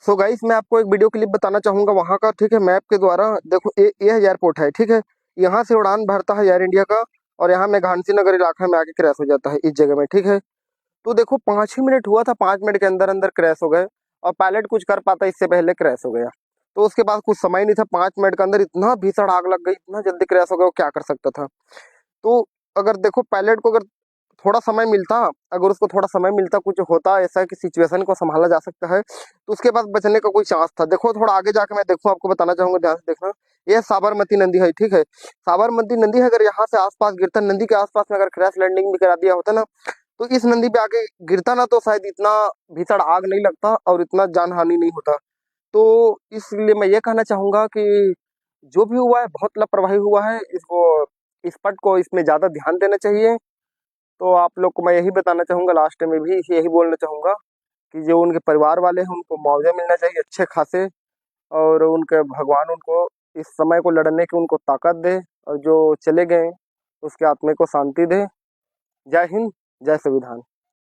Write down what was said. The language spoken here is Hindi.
सो गाइस, मैं आपको एक वीडियो क्लिप बताना चाहूंगा वहां का। ठीक है, मैप के द्वारा देखो, ये एयरपोर्ट है। ठीक है, यहाँ से उड़ान भरता है एयर इंडिया का, और यहाँ मेघांशी नगर इलाका में आके क्रैश हो जाता है इस जगह में। ठीक है, तो देखो 5 ही मिनट हुआ था, 5 मिनट के अंदर अंदर क्रैश हो गए, और पायलट कुछ कर पाता इससे पहले क्रैश हो गया। तो उसके बाद कुछ समय नहीं था, 5 मिनट के अंदर इतना भीषण आग लग गई, इतना जल्दी क्रैश हो गया, वो क्या कर सकता था। तो अगर देखो, पायलट को अगर थोड़ा समय मिलता, अगर उसको थोड़ा समय मिलता, कुछ होता ऐसा कि सिचुएशन को संभाला जा सकता है, तो उसके बाद बचने का कोई चांस था। देखो थोड़ा आगे जाके मैं देखूं, आपको बताना चाहूंगा, ध्यान से देखना। ये साबरमती नदी है। ठीक है, साबरमती नदी है, अगर यहाँ से आसपास गिरता, नदी के आसपास में अगर क्रैश लैंडिंग भी करा दिया होता ना, तो इस नदी पे आके गिरता ना, तो शायद इतना भीषण आग नहीं लगता और इतना जान हानि नहीं होता। तो इसलिए मैं ये कहना चाहूंगा कि जो भी हुआ है बहुत लापरवाही हुआ है, इसको, इस पट को, इसमें ज्यादा ध्यान देना चाहिए। तो आप लोग को मैं यही बताना चाहूंगा, लास्ट में भी यही बोलना चाहूंगा कि जो उनके परिवार वाले हैं उनको मुआवजा मिलना चाहिए अच्छे खासे, और उनके भगवान उनको इस समय को लड़ने की उनको ताकत दे, और जो चले गए उसके आत्मा को शांति दे। जय हिंद, जय संविधान।